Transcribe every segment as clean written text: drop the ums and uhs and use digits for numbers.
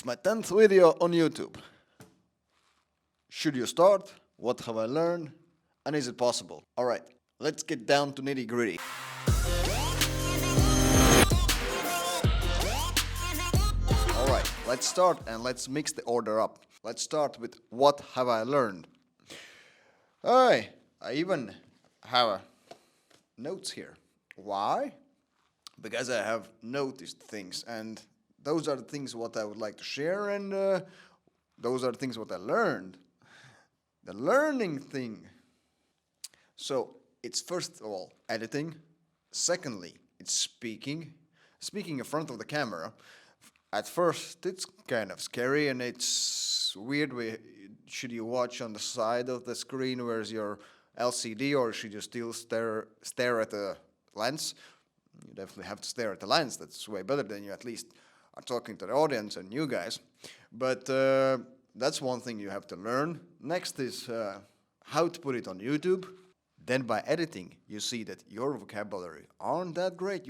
my 10th video on YouTube. Should you start? What have I learned? And is it possible? Alright, let's get down to nitty gritty. Alright, let's start and let's mix the order up. Let's start with what have I learned? I even have notes here. Why? Because I have noticed things, and those are the things what I would like to share, and those are the things what I learned. The learning thing. So it's first of all editing. Secondly, it's speaking. Speaking in front of the camera. At first, it's kind of scary and it's weird. Should you watch on the side of the screen where's your LCD, or should you still stare at the lens? You definitely have to stare at the lens. That's way better than you at least are talking to the audience and you guys. But that's one thing you have to learn. Next is how to put it on YouTube. Then by editing, you see that your vocabulary aren't that great.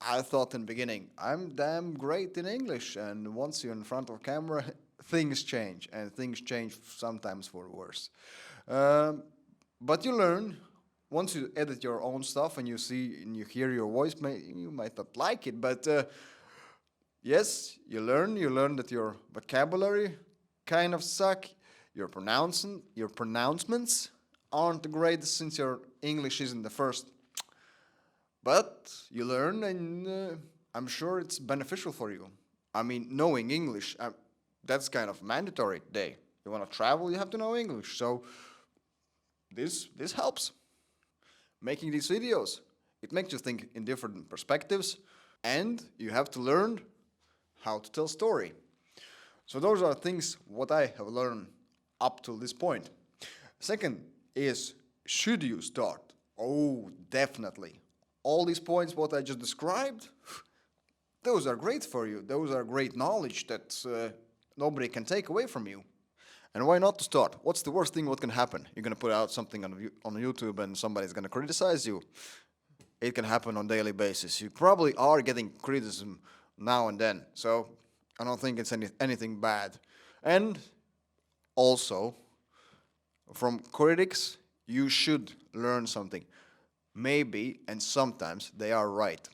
I thought in the beginning, I'm damn great in English, and once you're in front of camera, things change, and things change sometimes for worse. But you learn. Once you edit your own stuff and you see and you hear your voice, you might not like it, but yes, you learn that your vocabulary kind of suck, your pronouncements aren't great since your English isn't the first. But you learn, and I'm sure it's beneficial for you. I mean, knowing English, that's kind of mandatory today. You want to travel, you have to know English, so this helps. Making these videos, it makes you think in different perspectives, and you have to learn how to tell story. So those are things what I have learned up to this point. Second is, should you start? Oh, definitely. All these points what I just described, those are great for you. Those are great knowledge that nobody can take away from you. And why not to start? What's the worst thing what can happen? You're going to put out something on YouTube and somebody's going to criticize you. It can happen on a daily basis. You probably are getting criticism now and then. So I don't think it's anything bad. And also, from critics, you should learn something. Maybe, and sometimes, they are right.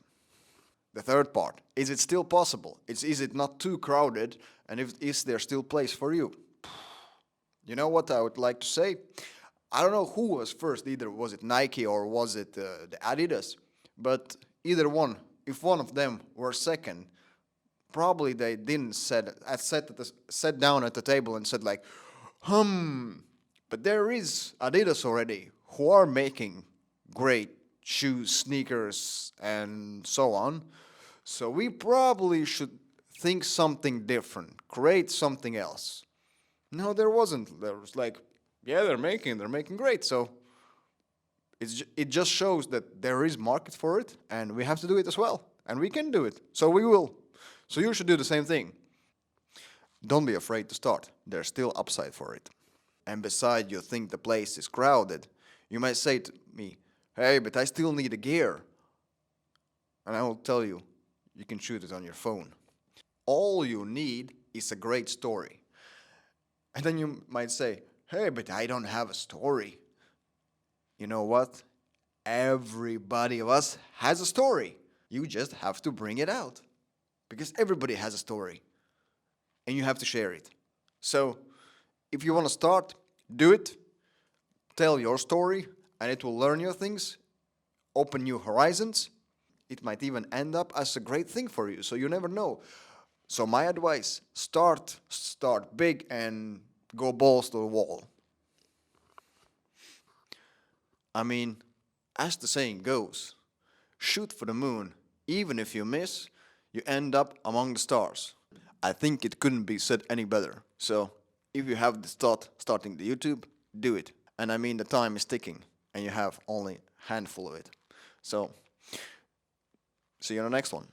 The third part, is it still possible? Is it not too crowded? And is there still place for you? You know what I would like to say? I don't know who was first, either was it Nike or was it the Adidas, but either one, if one of them were second, probably they didn't sat down at the table and said like, but there is Adidas already who are making great shoes, sneakers, and so on. So we probably should think something different, create something else. No, there wasn't. There was like, yeah, they're making great. So it just shows that there is market for it, and we have to do it as well, and we can do it. So we will. So you should do the same thing. Don't be afraid to start. There's still upside for it. And beside you think the place is crowded, you might say to me, hey, but I still need a gear. And I will tell you, you can shoot it on your phone. All you need is a great story. And then you might say, hey, but I don't have a story. You know what? Everybody of us has a story. You just have to bring it out. Because everybody has a story. And you have to share it. So, if you want to start, do it. Tell your story, and it will learn you things, open new horizons. It might even end up as a great thing for you, so you never know. So my advice, start big and go balls to the wall. I mean, as the saying goes, shoot for the moon. Even if you miss, you end up among the stars. I think it couldn't be said any better. So if you have this thought starting the YouTube, do it. And I mean the time is ticking and you have only a handful of it. So see you on the next one.